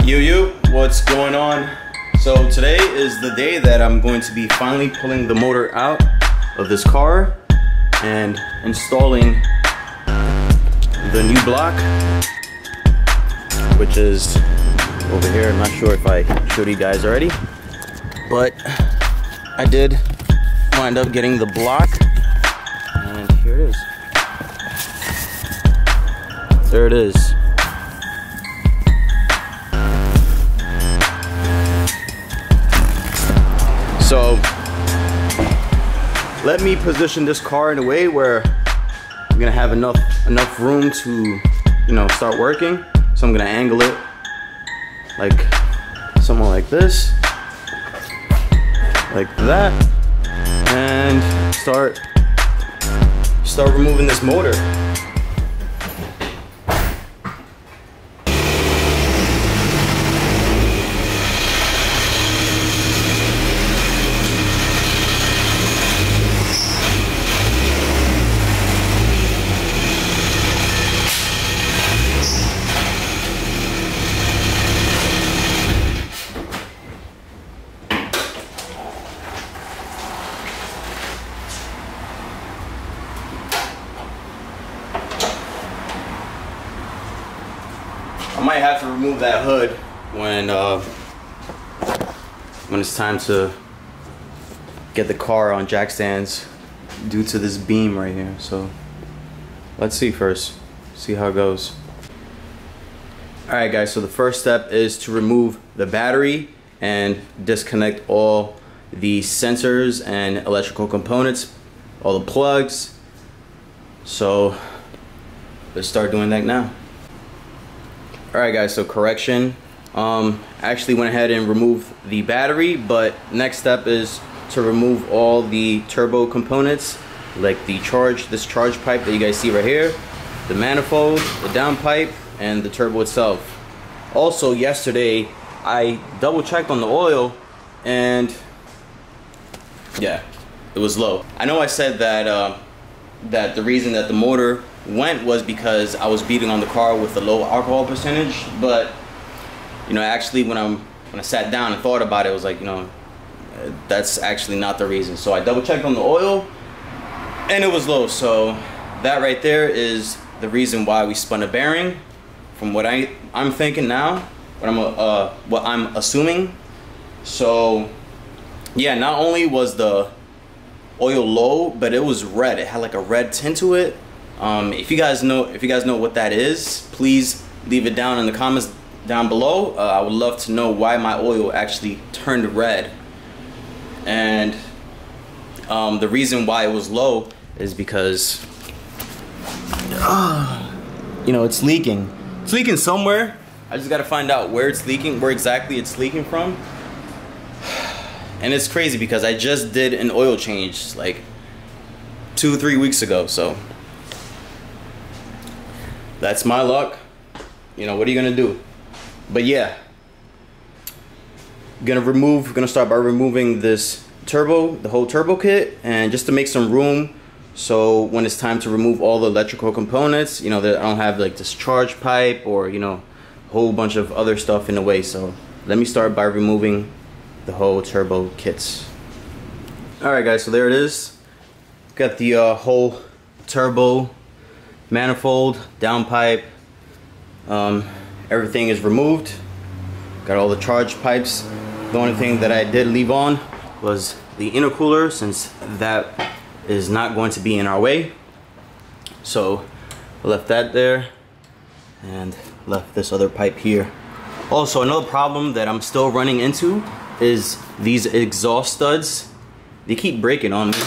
What's going on? So today is the day that I'm going to be finally pulling the motor out of this car and installing the new block, which is over here. I'm not sure if I showed you guys already, but I did wind up getting the block, and here it is. There it is. So let me position this car in a way where I'm gonna have enough room to, start working. So I'm gonna angle it like something like this, like that, and start removing this motor. I might have to remove that hood when it's time to get the car on jack stands due to this beam right here. So let's see first, see how it goes. Alright guys, so the first step is to remove the battery and disconnect all the sensors and electrical components, all the plugs. So let's start doing that now. Alright guys, so correction, I actually went ahead and removed the battery, but next step is to remove all the turbo components, like the discharge pipe that you guys see right here, the manifold, the downpipe, and the turbo itself. Also yesterday I double checked on the oil, and yeah, it was low. I know I said that that the reason that the motor went was because I was beating on the car with a low alcohol percentage, but actually when I sat down and thought about it, it was like, that's actually not the reason. So I double checked on the oil and it was low. So that right there is the reason why we spun a bearing, from what I'm thinking now, what I'm assuming. So yeah, not only was the oil low, but it was red. It had like a red tint to it. If you guys know what that is, please leave it down in the comments down below. I would love to know why my oil actually turned red. And the reason why it was low is because it's leaking. It's leaking somewhere. I just gotta find out where it's leaking, where exactly it's leaking from. And it's crazy because I just did an oil change like 2-3 weeks ago, so that's my luck. What are you gonna do? But yeah, gonna start by removing this turbo, the whole turbo kit, and just to make some room, so when it's time to remove all the electrical components, that I don't have like discharge pipe or a whole bunch of other stuff in the way. So let me start by removing the whole turbo kits. Alright guys, so there it is. Got the whole turbo, manifold, downpipe, everything is removed. Got all the charge pipes. The only thing that I did leave on was the intercooler, since that is not going to be in our way. So I left that there and left this other pipe here. Also, another problem that I'm still running into is these exhaust studs. They keep breaking on me.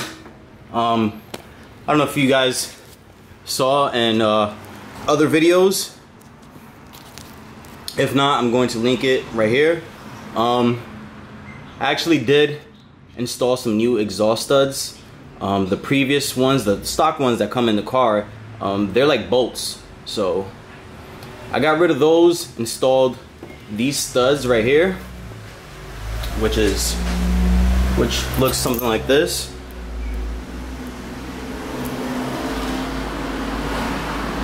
I don't know if you guys saw in other videos. If not, I'm going to link it right here. I actually did install some new exhaust studs. The previous ones, the stock ones that come in the car, they're like bolts. So I got rid of those, installed these studs right here, which looks something like this.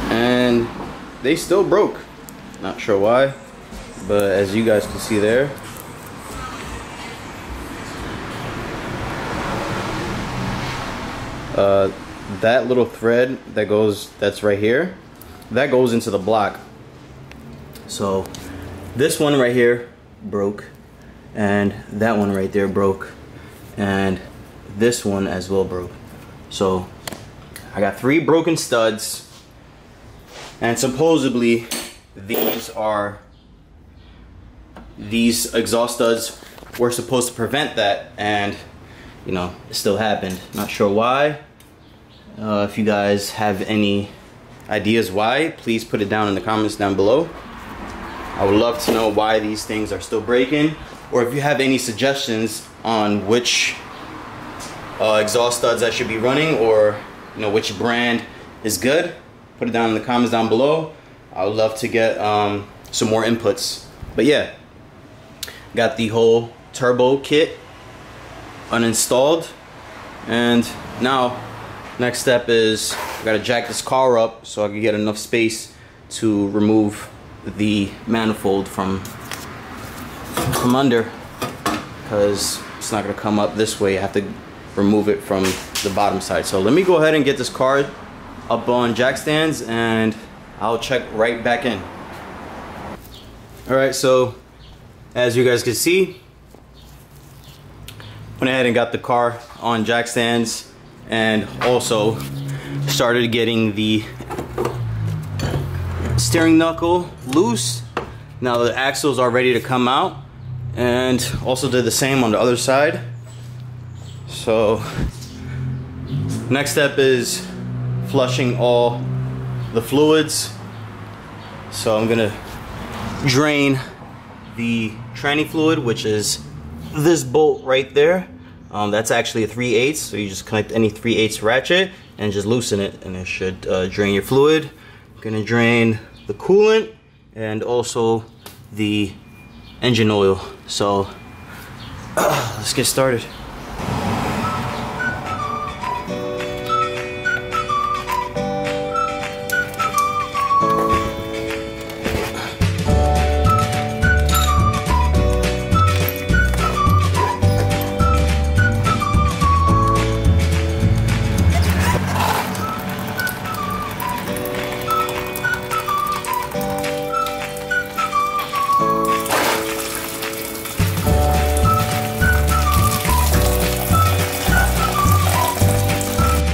And they still broke. Not sure why. but as you guys can see there, that little thread that's right here, that goes into the block. So this one right here broke, and that one right there broke, and this one as well broke. So I got 3 broken studs, and supposedly these exhaust studs were supposed to prevent that, and you know, it still happened. Not sure why. If you guys have any ideas why, please put it down in the comments down below. I would love to know why these things are still breaking, or if you have any suggestions on which exhaust studs I should be running, or you know, which brand is good, put it down in the comments down below. I would love to get some more inputs. But yeah, got the whole turbo kit uninstalled, and now next step is I gotta jack this car up so I can get enough space to remove the manifold from under, because it's not gonna come up this way. I have to remove it from the bottom side. So let me go ahead and get this car up on jack stands, and I'll check right back in. Alright, so as you guys can see, went ahead and got the car on jack stands, and also started getting the steering knuckle loose. Now the axles are ready to come out, and also did the same on the other side. So next step is flushing all the fluids. So I'm gonna drain the tranny fluid, which is this bolt right there. That's actually a 3/8, so you just connect any 3/8 ratchet and just loosen it, and it should drain your fluid. I'm gonna drain the coolant and also the engine oil. So let's get started.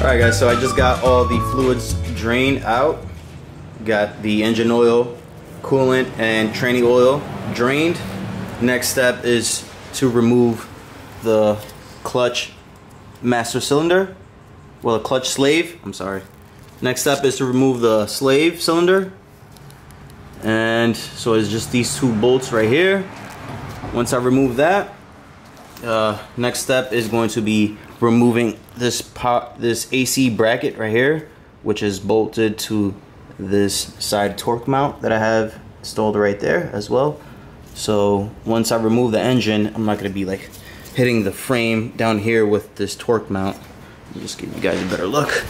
Alright guys, so I just got all the fluids drained out. Got the engine oil, coolant, and tranny oil drained. Next step is to remove the clutch master cylinder. Well, the clutch slave, I'm sorry. Next step is to remove the slave cylinder. And so it's just these 2 bolts right here. Once I remove that, next step is going to be removing this AC bracket right here, which is bolted to this side torque mount that I have installed right there as well. So once I remove the engine, I'm not going to be like hitting the frame down here with this torque mount. Let me just give you guys a better look.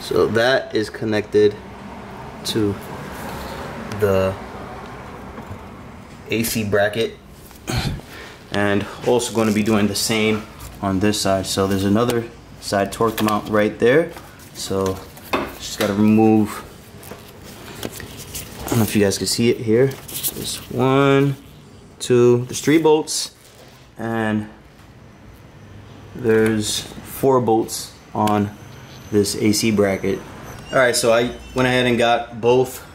So that is connected to the AC bracket, and also going to be doing the same on this side. So there's another side torque mount right there. So just got to remove, I don't know if you guys can see it here. There's 1, 2, there's 3 bolts, and there's 4 bolts on this AC bracket. Alright, so I went ahead and got both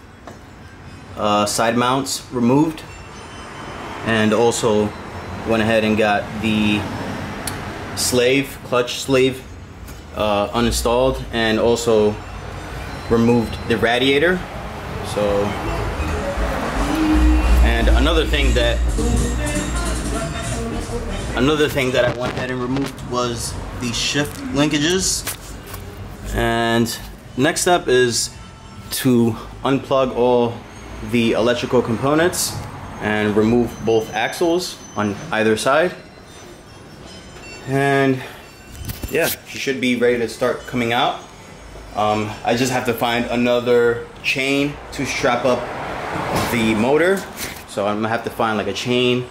side mounts removed, and also went ahead and got the clutch slave uninstalled, and also removed the radiator. So, and another thing that I went ahead and removed was the shift linkages. And next step is to unplug all the electrical components and remove both axles on either side. And yeah, she should be ready to start coming out. I just have to find another chain to strap up the motor. So I'm gonna have to find like a chain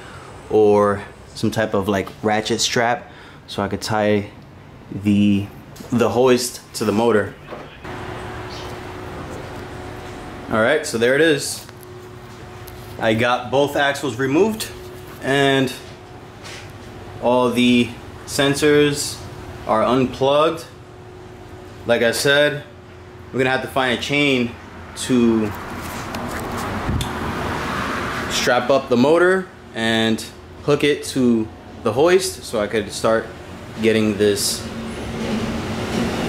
or some type of like ratchet strap so I could tie the hoist to the motor. All right, so there it is. I got both axles removed and all the sensors are unplugged. Like I said, we're gonna have to find a chain to strap up the motor and hook it to the hoist so I could start getting this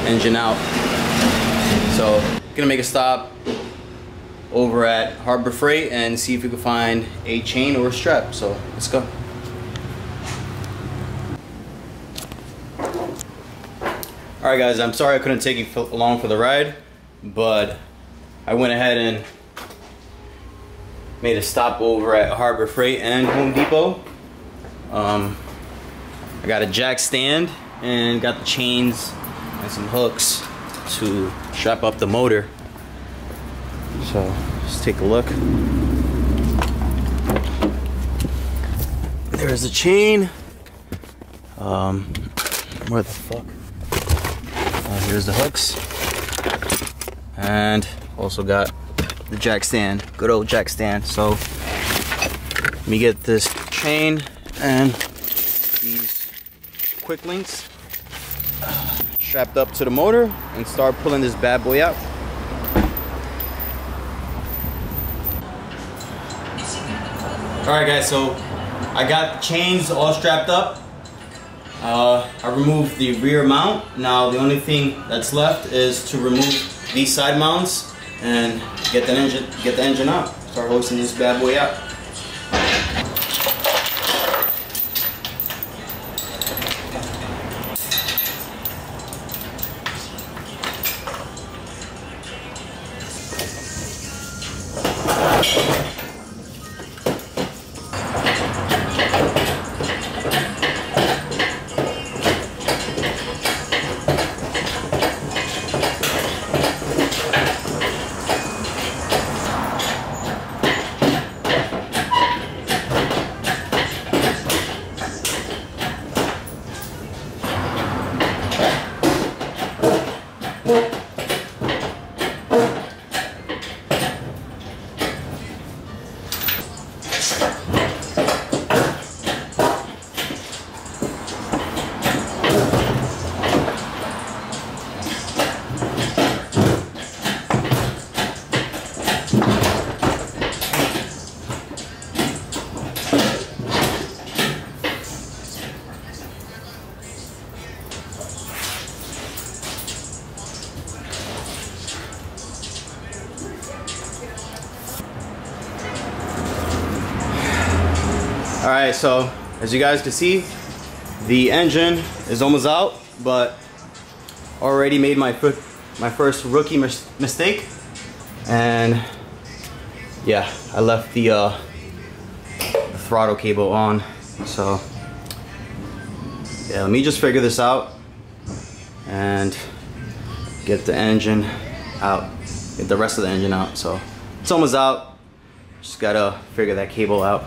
engine out. So gonna make a stop over at Harbor Freight and see if we can find a chain or a strap. So let's go. Alright guys, I'm sorry I couldn't take you along for the ride, but I went ahead and made a stop over at Harbor Freight and Home Depot. I got a jack stand and got the chains and some hooks to strap up the motor. So let's take a look. There's a chain. Where the fuck? Here's the hooks. And also got the jack stand, good old jack stand. So let me get this chain and these quick links strapped up to the motor and start pulling this bad boy out. Alright guys, so I got the chains all strapped up. I removed the rear mount. Now the only thing that's left is to remove these side mounts and get the engine out. Start hoisting this bad boy out. Alright, so as you guys can see, the engine is almost out, but already made my first rookie mistake. And yeah, I left the throttle cable on. So yeah, let me just figure this out and get the engine out, get the rest of the engine out. So it's almost out, just gotta figure that cable out.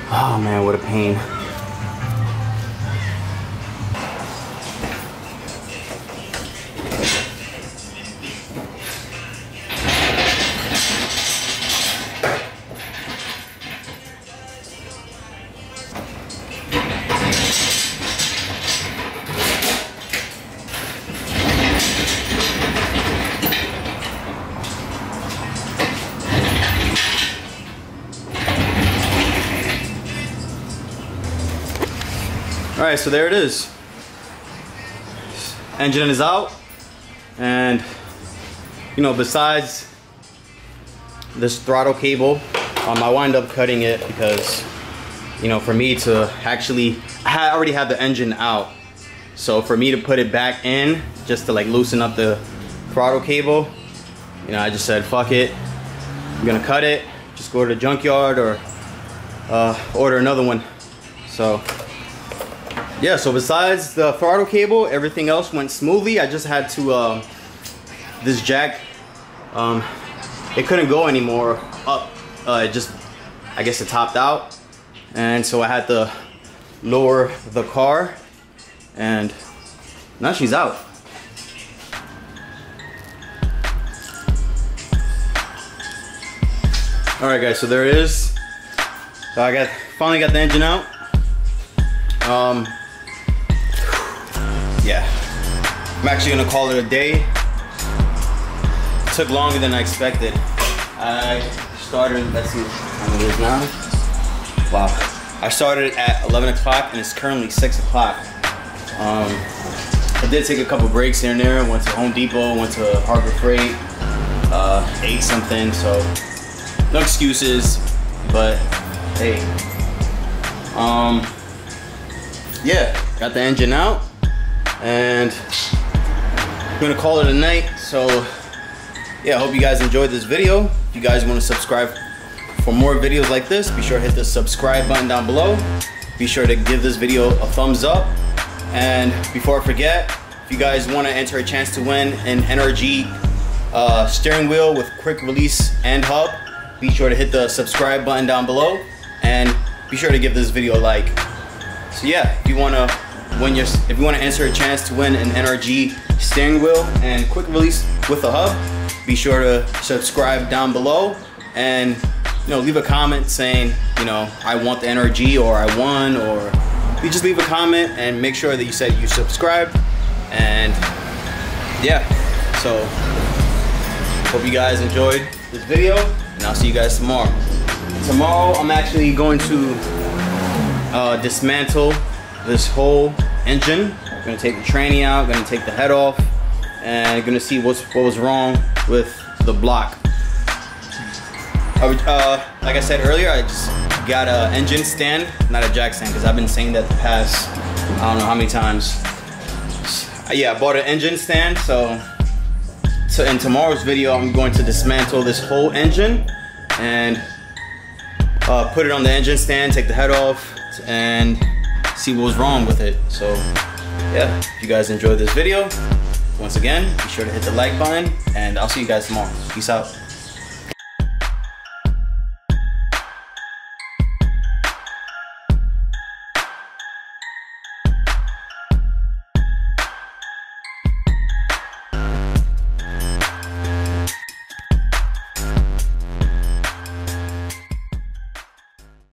Oh man, what a pain. Alright, so there it is. Engine is out, and you know, besides this throttle cable, I wind up cutting it because, you know, for me to actually, I already have the engine out, so for me to put it back in just to like loosen up the throttle cable, you know, I just said fuck it, I'm gonna cut it, just go to the junkyard or order another one. So yeah, so besides the throttle cable, everything else went smoothly. I just had to, this jack, it couldn't go anymore up, I guess it topped out, and so I had to lower the car, and now she's out. All right, guys, so there it is. So I finally got the engine out. Yeah, I'm actually gonna call it a day. It took longer than I expected. I started, let's see what time it is now. Wow, I started at 11 o'clock and it's currently 6 o'clock. I did take a couple breaks here and there. Went to Home Depot, went to Harbor Freight, ate something, so no excuses, but hey. Yeah, got the engine out, and I'm gonna call it a night. So yeah, I hope you guys enjoyed this video. If you guys want to subscribe for more videos like this, be sure to hit the subscribe button down below. Be sure to give this video a thumbs up. And before I forget, if you guys want to enter a chance to win an NRG steering wheel with quick release and hub, be sure to hit the subscribe button down below, and be sure to give this video a like. So yeah, if you want to enter a chance to win an NRG steering wheel and quick release with a hub, be sure to subscribe down below, and leave a comment saying, I want the NRG, or I won, or you just leave a comment and make sure that you said you subscribed. And yeah, so hope you guys enjoyed this video, and I'll see you guys tomorrow. Tomorrow I'm actually going to dismantle this whole engine. I'm gonna take the tranny out, gonna take the head off, and gonna see what was wrong with the block. Like I said earlier, I just got an engine stand, not a jack stand, because I've been saying that the past, I don't know how many times. Yeah, I bought an engine stand, so in tomorrow's video, I'm going to dismantle this whole engine and put it on the engine stand, take the head off, and see what was wrong with it. So yeah, if you guys enjoyed this video, once again, be sure to hit the like button, and I'll see you guys tomorrow. Peace out.